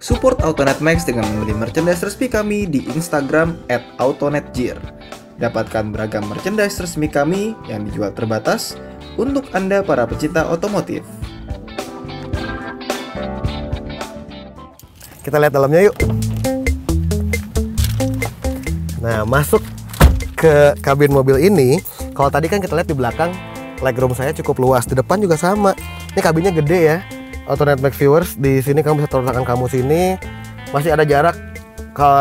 Support Autonet Max dengan membeli merchandise resmi kami di Instagram @autonetgear. Dapatkan beragam merchandise resmi kami yang dijual terbatas untuk Anda para pecinta otomotif. Kita lihat dalamnya yuk. Nah, masuk ke kabin mobil ini. Kalau tadi kan kita lihat di belakang legroom saya cukup luas, di depan juga sama. Ini kabinnya gede ya. Autonet Max viewers, di sini kamu bisa taruh tangan kamu sini. Masih ada jarak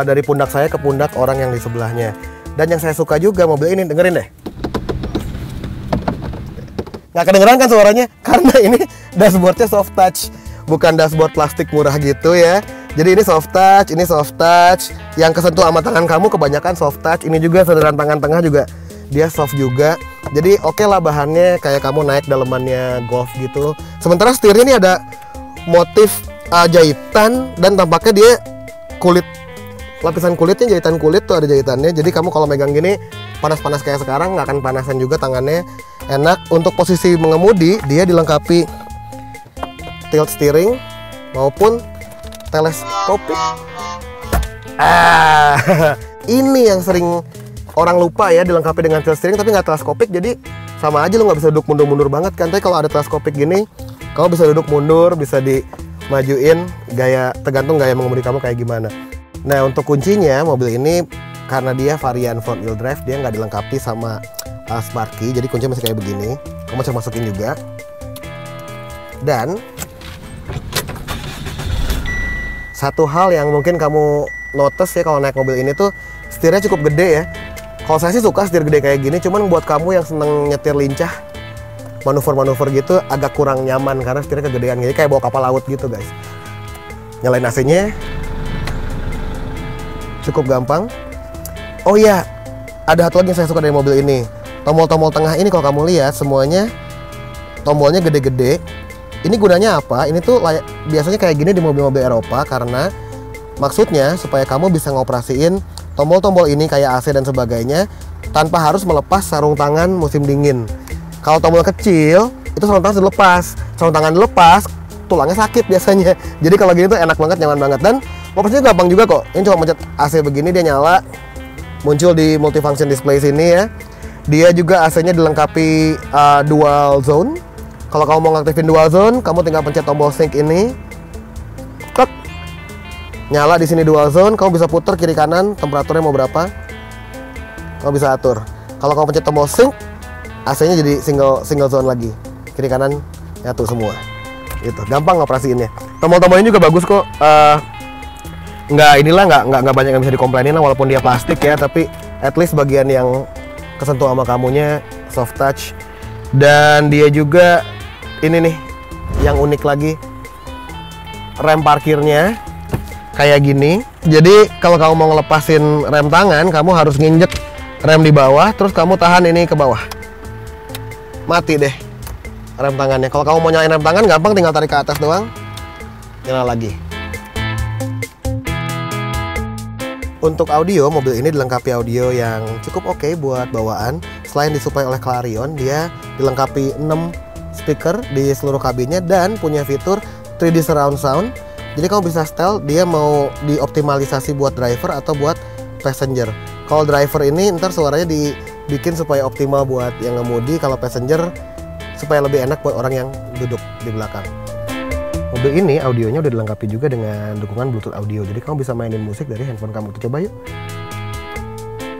dari pundak saya ke pundak orang yang di sebelahnya. Dan yang saya suka juga mobil ini, dengerin deh. Nggak kedengeran kan suaranya? Karena ini dashboardnya soft touch, bukan dashboard plastik murah gitu ya. Jadi ini soft touch. Yang kesentuh sama tangan kamu kebanyakan soft touch. Ini juga sederan tangan tengah juga dia soft juga. Jadi oke lah bahannya kayak kamu naik dalemannya Golf gitu. Sementara setirnya ini ada motif jahitan dan tampaknya dia kulit, lapisan kulitnya jahitan kulit tuh, ada jahitannya. Jadi kamu kalau megang gini panas-panas kayak sekarang nggak akan panasan juga tangannya, enak. Untuk posisi mengemudi dia dilengkapi tilt steering maupun teleskopik. Ini yang sering orang lupa ya, dilengkapi dengan tilt steering tapi nggak teleskopik, jadi sama aja lo nggak bisa duduk mundur-mundur banget kan. Tapi kalau ada teleskopik gini, kamu bisa duduk mundur, bisa dimajuin, gaya tergantung gaya mengemudi kamu kayak gimana. Nah, untuk kuncinya mobil ini karena dia varian front wheel drive, dia nggak dilengkapi sama Sparky, jadi kuncinya masih kayak begini. Kamu bisa masukin juga. Dan satu hal yang mungkin kamu notice ya kalau naik mobil ini tuh, setirnya cukup gede ya. Kalau saya sih suka setir gede kayak gini, cuman buat kamu yang seneng nyetir lincah, manuver-manuver gitu agak kurang nyaman karena setirnya kegedean, jadi kayak bawa kapal laut gitu guys. Nyalain AC-nya cukup gampang. Oh iya, ada satu lagi yang saya suka dari mobil ini. Tombol-tombol tengah ini kalau kamu lihat semuanya tombolnya gede-gede. Ini gunanya apa? Ini tuh biasanya kayak gini di mobil-mobil Eropa karena maksudnya supaya kamu bisa ngoperasiin tombol-tombol ini kayak AC dan sebagainya tanpa harus melepas sarung tangan musim dingin. Kalau tombol kecil itu sarung tangan sudah lepas, sarung tangan dilepas tulangnya sakit biasanya. Jadi kalau gini tuh enak banget, nyaman banget, dan operasinya gampang juga kok. Ini cuma pencet AC begini dia nyala, muncul di multifunction display sini ya. Dia juga AC-nya dilengkapi dual zone. Kalau kamu mau ngaktifin dual zone, kamu tinggal pencet tombol sync ini. Nyala di sini dual zone, kamu bisa putar kiri kanan, temperaturnya mau berapa, kamu bisa atur. Kalau kamu pencet tombol sync, AC-nya jadi single zone lagi, kiri kanan nyatu semua. Itu gampang operasiinnya. Tombol-tombolnya juga bagus kok. Nggak banyak yang bisa dikomplainin lah, walaupun dia plastik ya, tapi at least bagian yang kesentuh sama kamunya soft touch. Dan dia juga ini nih yang unik lagi, rem parkirnya kayak gini. Jadi kalau kamu mau ngelepasin rem tangan, kamu harus nginjek rem di bawah, terus kamu tahan ini ke bawah. Mati deh rem tangannya. Kalau kamu mau nyalain rem tangan, gampang, tinggal tarik ke atas doang, nyala lagi. Untuk audio, mobil ini dilengkapi audio yang cukup oke buat bawaan. Selain disuplai oleh Clarion, dia dilengkapi 6 speaker di seluruh kabinnya dan punya fitur 3D surround sound. Jadi kamu bisa setel dia mau dioptimalisasi buat driver atau buat passenger. Kalau driver ini ntar suaranya dibikin supaya optimal buat yang ngemudi, kalau passenger supaya lebih enak buat orang yang duduk di belakang. Mobil ini audionya udah dilengkapi juga dengan dukungan Bluetooth audio. Jadi kamu bisa mainin musik dari handphone kamu. Tuh, coba yuk.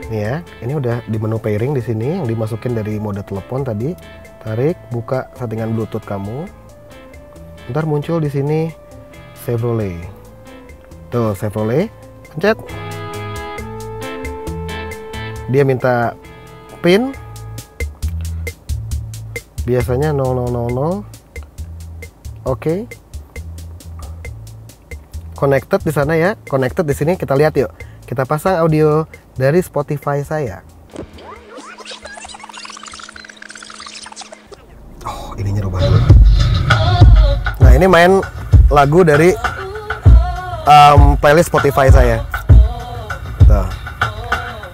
Nih ya, ini udah di menu pairing di sini yang dimasukin dari mode telepon tadi. Tarik, buka settingan Bluetooth kamu. Ntar muncul di sini Chevrolet. Tuh, Chevrolet, pencet. Dia minta PIN. Biasanya 0000. Oke. Connected di sana ya. Connected di sini, kita lihat yuk. Kita pasang audio dari Spotify saya. Oh, ini nyeru banget. Nah, ini main lagu dari playlist Spotify saya. Tuh.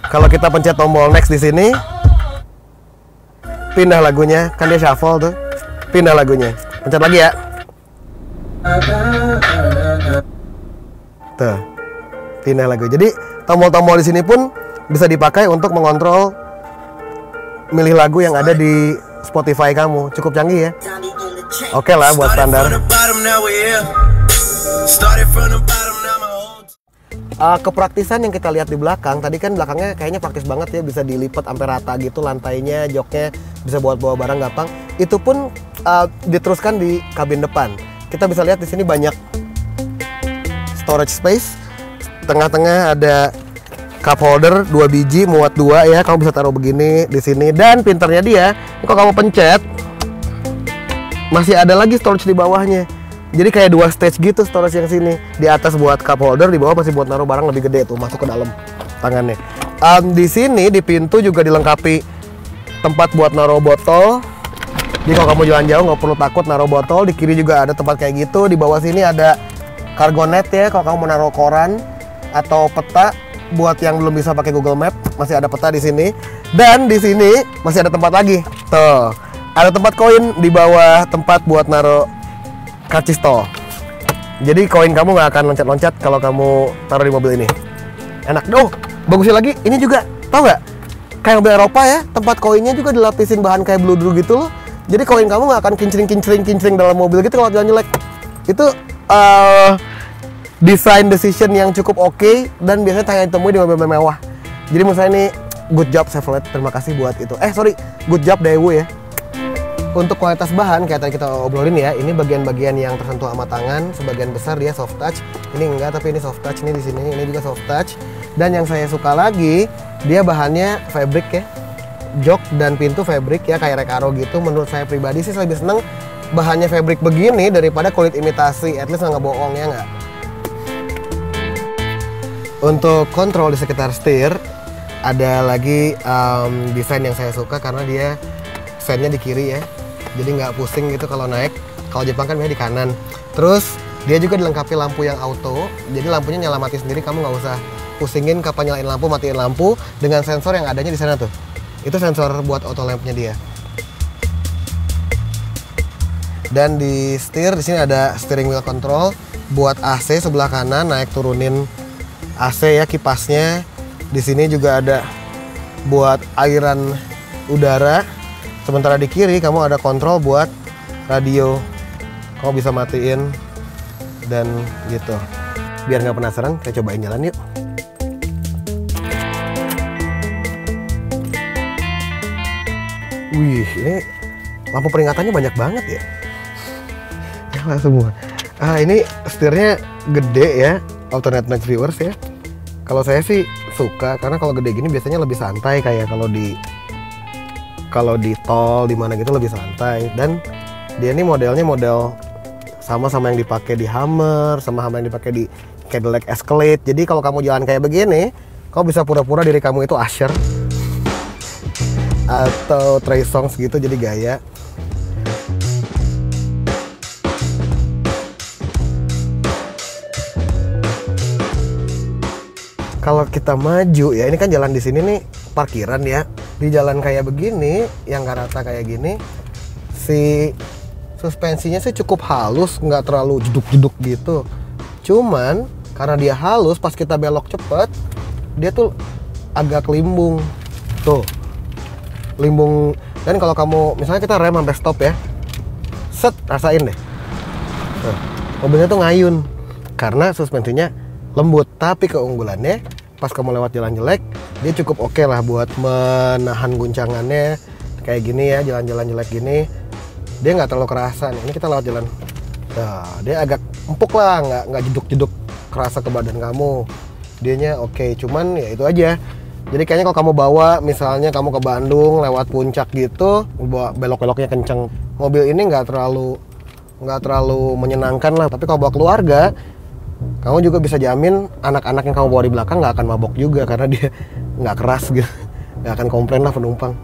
Kalau kita pencet tombol next di sini, pindah lagunya, kan dia shuffle tuh. Pindah lagunya. Pencet lagi ya. Tuh, pindah lagu. Jadi tombol-tombol di sini pun bisa dipakai untuk mengontrol milih lagu yang ada di Spotify kamu. Cukup canggih ya. Oke lah buat standar. Kepraktisan yang kita lihat di belakang, tadi kan belakangnya kayaknya praktis banget ya, bisa dilipat sampai rata gitu lantainya, joknya bisa buat bawa barang gampang. Itu pun diteruskan di kabin depan. Kita bisa lihat di sini banyak storage space. Tengah-tengah ada cup holder 2 biji, muat 2 ya. Kamu bisa taruh begini di sini. Dan pinternya dia, kalau kamu pencet, masih ada lagi storage di bawahnya. Jadi kayak 2 stage gitu storage yang sini. Di atas buat cup holder, di bawah masih buat naruh barang lebih gede tuh, masuk ke dalam tangannya. Di sini di pintu juga dilengkapi tempat buat naruh botol. Jadi kalau kamu jalan jauh nggak perlu takut naruh botol. Di kiri juga ada tempat kayak gitu. Di bawah sini ada cargo net ya, kalau kamu mau naruh koran atau peta. Buat yang belum bisa pakai Google Map, masih ada peta di sini. Dan di sini masih ada tempat lagi. Tuh, ada tempat koin di bawah tempat buat naruh karcis tol. Jadi koin kamu nggak akan loncat-loncat kalau kamu taruh di mobil ini. Enak. Bagusnya lagi, ini juga, tau nggak? Kayak mobil Eropa ya, tempat koinnya juga dilapisin bahan kayak bludru gitu loh. Jadi koin kamu nggak akan kincring dalam mobil gitu kalau jalan jelek. Itu design decision yang cukup oke dan biasanya hanya ditemui di mobil mewah. Jadi menurut saya ini good job Chevrolet, terima kasih buat itu. Good job Daewoo ya. Untuk kualitas bahan kayak tadi kita obrolin ya, ini bagian-bagian yang tersentuh sama tangan, sebagian besar dia soft touch. Ini enggak, tapi ini soft touch. Ini di sini, ini juga soft touch. Dan yang saya suka lagi, dia bahannya fabric ya. Jok dan pintu fabric ya, kayak Recaro gitu. Menurut saya pribadi sih saya lebih seneng bahannya fabric begini daripada kulit imitasi. At least nggak bohong ya nggak. Untuk kontrol di sekitar setir, ada lagi desain yang saya suka karena dia fan-nya di kiri ya. Jadi nggak pusing gitu kalau naik. Kalau Jepang kan biasanya di kanan. Terus dia juga dilengkapi lampu yang auto. Jadi lampunya nyala mati sendiri, kamu nggak usah pusingin kapan nyalain lampu, matiin lampu. Dengan sensor yang adanya di sana tuh. Itu sensor buat auto lamp-nya dia. Dan di setir di sini ada steering wheel control buat AC sebelah kanan, naik turunin AC ya, kipasnya. Di sini juga ada buat airan udara. Sementara di kiri kamu ada kontrol buat radio. Kamu bisa matiin dan gitu. Biar nggak penasaran, kita cobain jalan yuk. Wih, ini lampu peringatannya banyak banget ya. Nyala semua. Ini setirnya gede ya, Autonet Max Viewers ya. Kalau saya sih suka karena kalau gede gini biasanya lebih santai, kayak kalau di tol di mana gitu lebih santai. Dan dia ini modelnya model sama yang dipakai di Hummer, sama yang dipakai di Cadillac Escalade. Jadi kalau kamu jalan kayak begini, kamu bisa pura-pura diri kamu itu Usher atau Trey Songz gitu, jadi gaya. Kalau kita maju ya, ini kan jalan di sini nih parkiran ya. Di jalan kayak begini, yang nggak rata kayak gini, si suspensinya sih cukup halus, nggak terlalu jeduk-jeduk gitu. Cuman karena dia halus, pas kita belok cepet, dia tuh agak limbung. Tuh, limbung. Dan kalau kamu, misalnya kita rem sampai stop ya, set, rasain deh. Tuh, mobilnya tuh ngayun karena suspensinya lembut. Tapi keunggulannya pas kamu lewat jalan jelek, dia cukup oke lah buat menahan guncangannya. Kayak gini ya, jalan-jalan jelek gini, dia nggak terlalu kerasa nih. Ini kita lewat jalan, nah, dia agak empuk lah, nggak jeduk-jeduk kerasa ke badan kamu. Dianya oke, cuman ya itu aja. Jadi kayaknya kalau kamu bawa, misalnya kamu ke Bandung lewat puncak gitu, belok-beloknya kenceng, mobil ini nggak terlalu menyenangkan lah. Tapi kalau bawa keluarga, kamu juga bisa jamin anak-anak yang kamu bawa di belakang nggak akan mabok juga karena dia nggak keras gitu, nggak akan komplain lah penumpang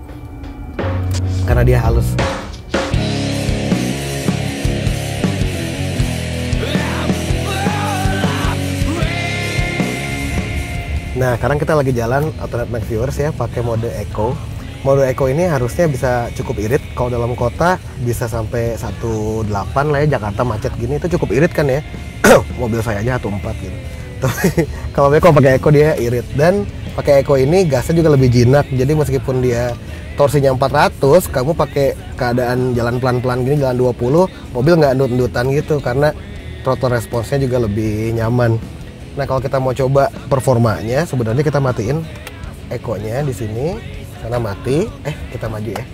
karena dia halus. Nah, sekarang kita lagi jalan Autonet Max Viewers ya, pakai mode Eco. Mode Eco ini harusnya bisa cukup irit. Kalau dalam kota bisa sampai 18 lah ya, Jakarta macet gini itu cukup irit kan ya. Mobil saya aja 14 gitu. Tapi kalau pakai Eco dia irit, dan pakai Eco ini gasnya juga lebih jinak. Jadi meskipun dia torsinya 400, kamu pakai keadaan jalan pelan-pelan gini, jalan 20, mobil nggak endut-endutan gitu karena throttle response-nya juga lebih nyaman. Nah, kalau kita mau coba performanya, sebenarnya kita matiin Eco-nya di sini, karena mati. Kita maju ya.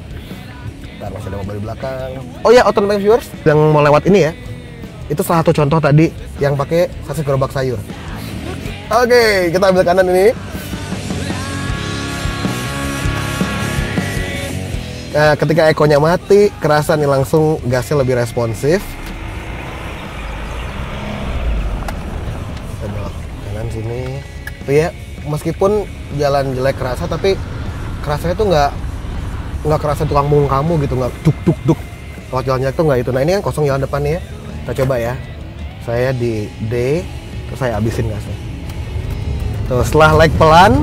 Ntar masih ada mobil di belakang. Oh ya, autonomous viewers yang mau lewat ini ya, itu salah satu contoh tadi yang pakai sasis gerobak sayur. Oke, kita ambil kanan ini. Nah, ketika Eco-nya mati, kerasa nih langsung gasnya lebih responsif. Kita belok kanan sini. Tapi ya, meskipun jalan jelek kerasa, tapi kerasanya tuh nggak kerasa tukang mung kamu gitu, nggak duk. Kalau jalan jelek tuh nggak itu. Nah, ini kan kosong jalan depan nih ya. Kita coba ya. Saya di D, terus saya habisin gasnya. Tuh, setelah lag pelan,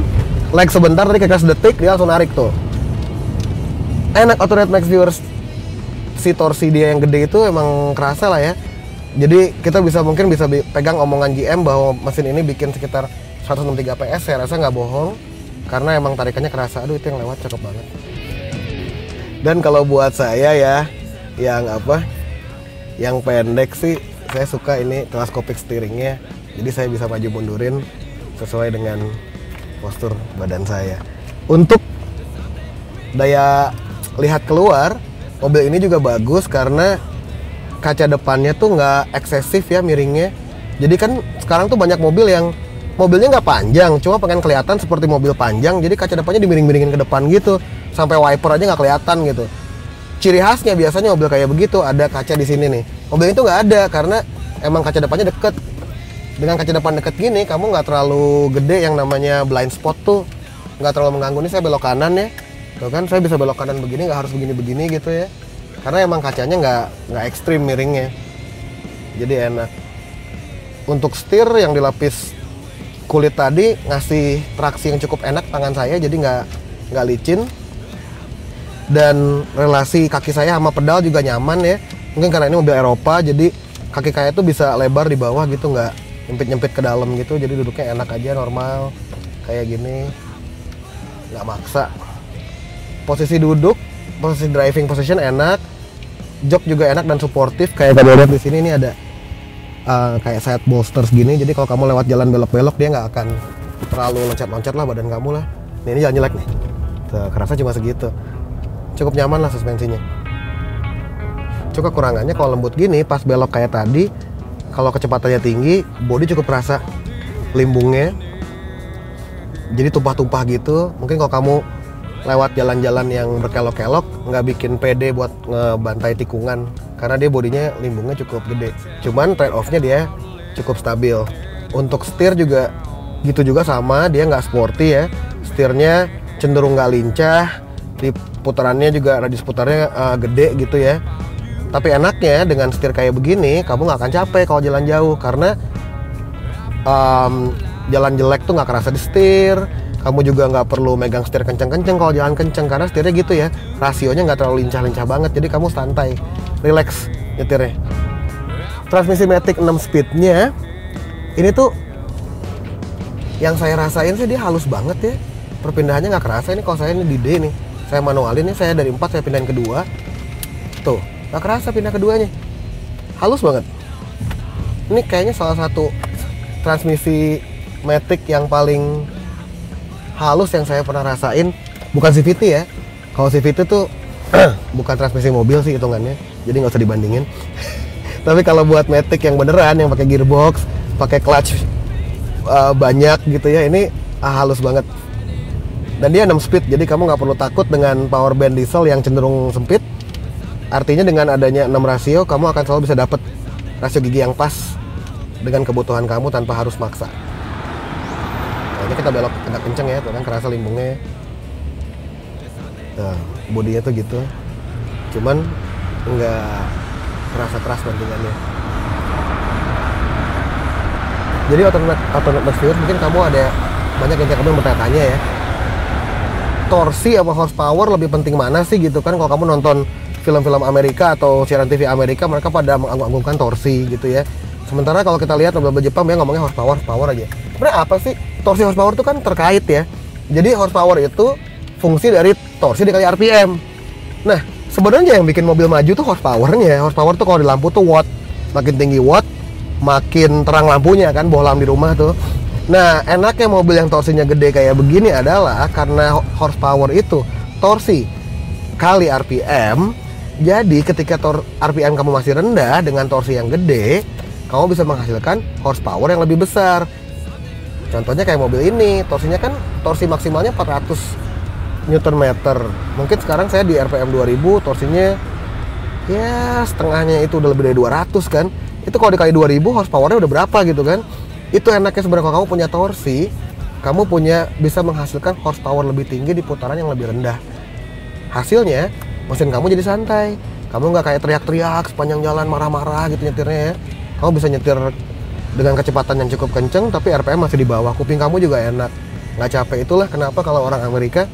lag sebentar tadi kira-kira sedetik, dia langsung narik tuh. Enak AutoNet Max viewers. Si torsi dia yang gede itu emang kerasa lah ya. Jadi kita mungkin bisa pegang omongan GM bahwa mesin ini bikin sekitar 163 PS. Saya rasa nggak bohong, karena emang tarikannya kerasa. Aduh, itu yang lewat cakep banget. Dan kalau buat saya ya, yang pendek sih, saya suka ini teleskopik steeringnya. Jadi saya bisa maju mundurin sesuai dengan postur badan saya. Untuk daya lihat keluar, mobil ini juga bagus karena kaca depannya tuh nggak eksesif ya miringnya. Jadi kan sekarang tuh banyak mobil yang mobilnya nggak panjang, cuma pengen kelihatan seperti mobil panjang, jadi kaca depannya dimiring-miringin ke depan gitu, sampai wiper aja nggak kelihatan gitu. Ciri khasnya biasanya mobil kayak begitu ada kaca di sini nih. Mobil itu nggak ada karena emang kaca depannya deket. Dengan kaca depan deket gini, kamu nggak terlalu gede yang namanya blind spot tuh, nggak terlalu mengganggu. Ini saya belok kanan ya. Tuh kan, saya bisa belok kanan begini, nggak harus begini-begini gitu ya. Karena emang kacanya nggak ekstrim miringnya. Jadi enak. Untuk setir yang dilapis kulit tadi ngasih traksi yang cukup enak tangan saya, jadi nggak licin. Dan relasi kaki saya sama pedal juga nyaman ya. Mungkin karena ini mobil Eropa, jadi kaki saya tuh bisa lebar di bawah gitu, nggak nyempit-nyempit ke dalam gitu. Jadi duduknya enak aja, normal kayak gini, nggak maksa. Posisi duduk, posisi driving position enak, jok juga enak dan suportif. Kayak tadi lihat di sini ini ada kayak side bolsters gini. Jadi kalau kamu lewat jalan belok-belok dia nggak akan terlalu loncat-loncat lah badan kamu lah. Ini jalan jelek nih. Tuh, kerasa cuma segitu. Cukup nyaman lah suspensinya. Cuma kekurangannya kalau lembut gini, pas belok kayak tadi, kalau kecepatannya tinggi, bodi cukup kerasa limbungnya. Jadi tumpah-tumpah gitu. Mungkin kalau kamu lewat jalan-jalan yang berkelok-kelok nggak bikin pede buat ngebantai tikungan karena dia bodinya limbungnya cukup gede. Cuman trade off-nya dia cukup stabil. Untuk setir juga gitu juga sama, dia nggak sporty ya. Setirnya cenderung nggak lincah, di putarannya juga radius putarnya gede gitu ya. Tapi enaknya dengan setir kayak begini, kamu nggak akan capek kalau jalan jauh karena jalan jelek tuh nggak kerasa di setir. Kamu juga nggak perlu megang setir kenceng-kenceng kalau jalan kenceng karena setirnya gitu ya, rasionya nggak terlalu lincah-lincah banget, jadi kamu santai, relax nyetirnya. Transmisi Matic 6 speednya ini tuh yang saya rasain sih dia halus banget ya, perpindahannya nggak kerasa. Ini kalau saya ini di D nih, saya manualin nih, saya dari 4 saya pindahin ke 2 tuh, nggak kerasa pindah keduanya, halus banget. Ini kayaknya salah satu transmisi Matic yang paling halus yang saya pernah rasain. Bukan CVT ya, kalau CVT tuh bukan transmisi mobil sih hitungannya, jadi nggak usah dibandingin. Tapi kalau buat Matic yang beneran, yang pakai gearbox, pakai clutch banyak gitu ya, ini halus banget. Dan dia 6 speed, jadi kamu nggak perlu takut dengan power band diesel yang cenderung sempit. Artinya dengan adanya 6 rasio, kamu akan selalu bisa dapat rasio gigi yang pas dengan kebutuhan kamu tanpa harus maksa. Nah, ini kita belok agak kenceng ya, tuh kan kerasa limbungnya. Nah, bodinya tuh gitu, cuman nggak kerasa keras bandingannya. Jadi AutoNet Max viewers, mungkin kamu ada banyak yang kamu bertanya-tanya ya, torsi apa horsepower lebih penting mana sih gitu kan. Kalau kamu nonton film-film Amerika atau siaran TV Amerika, mereka pada mengagung-agungkan torsi gitu ya. Sementara kalau kita lihat mobil Jepang dia ngomongnya horsepower aja. Sebenarnya apa sih? Torsi horsepower itu kan terkait ya. Jadi horsepower itu fungsi dari torsi dikali RPM. Nah, sebenarnya yang bikin mobil maju tuh horsepowernya. Horsepower tuh kalau di lampu tuh watt. Makin tinggi watt, makin terang lampunya kan, bohlam di rumah tuh. Nah, enaknya mobil yang torsinya gede kayak begini adalah karena horsepower itu torsi kali RPM. Jadi ketika RPM kamu masih rendah dengan torsi yang gede, kamu bisa menghasilkan horsepower yang lebih besar. Contohnya kayak mobil ini, torsinya kan torsi maksimalnya 400 Nm. Mungkin sekarang saya di RPM 2000, torsinya ya setengahnya itu udah lebih dari 200 kan. Itu kalau dikali 2000 horsepowernya udah berapa gitu kan. Itu enaknya sebenarnya kalau kamu punya torsi, kamu bisa menghasilkan horsepower lebih tinggi di putaran yang lebih rendah. Hasilnya, mesin kamu jadi santai. Kamu nggak kayak teriak-teriak sepanjang jalan marah-marah gitu nyetirnya ya. Kamu bisa nyetir dengan kecepatan yang cukup kenceng, tapi RPM masih di bawah. Kuping kamu juga enak, nggak capek. Itulah kenapa kalau orang Amerika,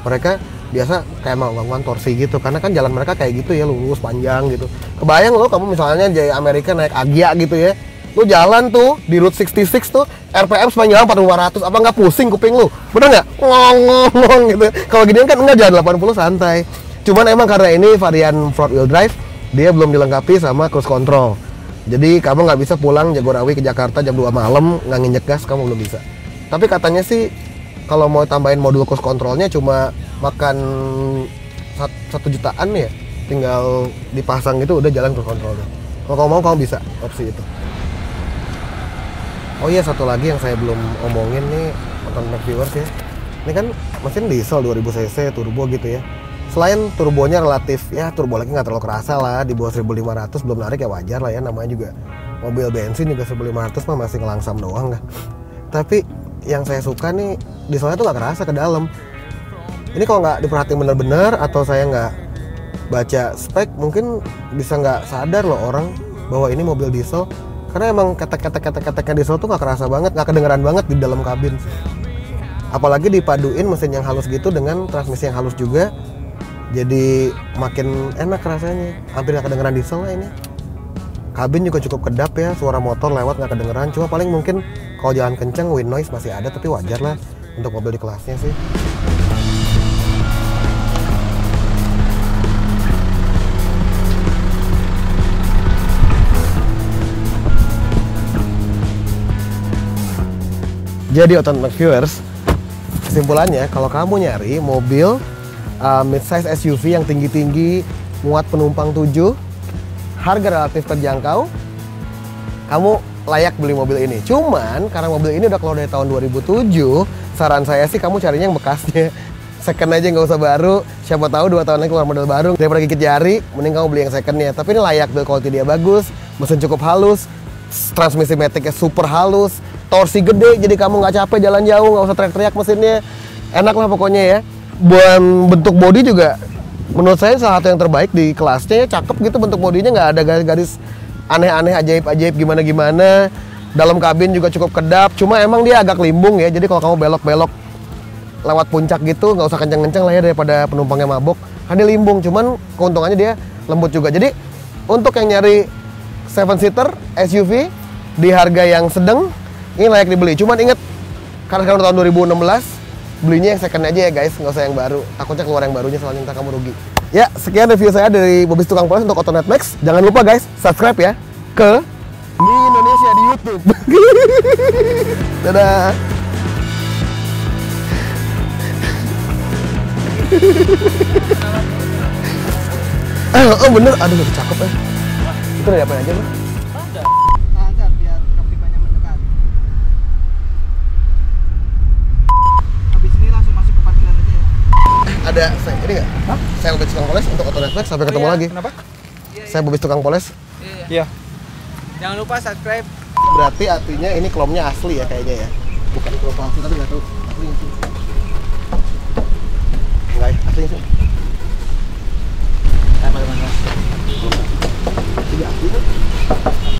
mereka biasa kayak melakukan torsi gitu. Karena kan jalan mereka kayak gitu ya, lurus, panjang gitu. Kebayang lo, kamu misalnya dari Amerika naik Agya gitu ya. Lu jalan tuh, di Route 66 tuh, RPM sepanjang jalan 400. Apa nggak pusing kuping lu? Bener nggak? Ngong-ngong gitu. Kalau gini kan enggak, jalan 80 santai. Cuman emang karena ini varian front wheel drive, dia belum dilengkapi sama cruise control. Jadi kamu nggak bisa pulang Jagorawi ke Jakarta jam 2 malam nggak nginjek gas, kamu belum bisa. Tapi katanya sih kalau mau tambahin modul cruise controlnya cuma makan 1 jutaan ya, tinggal dipasang gitu udah jalan cruise controlnya. Kalau kamu mau kamu bisa opsi itu. Oh iya, satu lagi yang saya belum omongin nih teman-teman viewers ya. Ini kan mesin diesel 2000 cc turbo gitu ya. Selain turbonya relatif ya, turbo lagi nggak terlalu kerasa lah, di bawah 1500 belum narik ya wajar lah ya, namanya juga mobil bensin juga 1500 mah masih ngelangsam doang kan. Tapi yang saya suka nih dieselnya tuh nggak kerasa ke dalam. Ini kalau nggak diperhatiin bener-bener atau saya nggak baca spek, mungkin bisa nggak sadar loh orang bahwa ini mobil diesel, karena emang ketek-keteknya diesel tuh nggak kerasa banget, nggak kedengeran banget di dalam kabin. Apalagi dipaduin mesin yang halus gitu dengan transmisi yang halus juga, jadi makin enak rasanya. Hampir nggak kedengeran diesel lah ini. Kabin juga cukup kedap ya, suara motor lewat nggak kedengeran. Cuma paling mungkin kalau jalan kenceng wind noise masih ada, tapi wajar lah untuk mobil di kelasnya sih. Jadi autonomous viewers, kesimpulannya kalau kamu nyari mobil mid-size SUV yang tinggi-tinggi, muat penumpang 7, harga relatif terjangkau, kamu layak beli mobil ini. Cuman karena mobil ini udah keluar dari tahun 2007, saran saya sih kamu carinya yang bekasnya. Second aja, nggak usah baru. Siapa tahu 2 tahun lagi keluar model baru. Daripada gigit jari, mending kamu beli yang secondnya. Tapi ini layak, build quality dia bagus, mesin cukup halus, transmisi maticnya super halus, torsi gede, jadi kamu nggak capek jalan jauh, nggak usah teriak-teriak mesinnya. Enak lah pokoknya ya. Bentuk bodi juga menurut saya salah satu yang terbaik di kelasnya ya, cakep gitu bentuk bodinya, nggak ada garis-garis aneh-aneh, ajaib-ajaib gimana-gimana. Dalam kabin juga cukup kedap, cuma emang dia agak limbung ya, jadi kalau kamu belok-belok lewat puncak gitu nggak usah kenceng-kenceng lah ya, daripada penumpangnya mabok. Kan dia limbung, cuman keuntungannya dia lembut juga. Jadi untuk yang nyari 7-seater SUV di harga yang sedang, ini layak dibeli. Cuman inget, karena sekarang tahun 2016, belinya yang second aja ya guys, nggak usah yang baru. Takutnya keluar yang barunya, soalnya ntar kamu rugi. Ya, sekian review saya dari Bobis Tukang Poles untuk AutoNet Max. Jangan lupa guys, subscribe ya ke Mi Indonesia di YouTube. Dadah. Oh bener, aduh cakep ya. Itu udah diapain aja bro? Ada biar kapibanya mendekat. Habis ini langsung masuk ke parkiran aja ya. Ada saya ini nggak? Saya Bobis Tukang Poles untuk AutoNet Max. Sampai ketemu lagi. Kenapa? Saya Bobis Tukang Poles. Iya. Jangan lupa subscribe. Berarti artinya ini klomnya asli ya kayaknya ya. Bukan klom palsu, tapi nggak tahu. Aslinya sih. Enggak ya, aslinya sih. Mana? Tidak asli kan?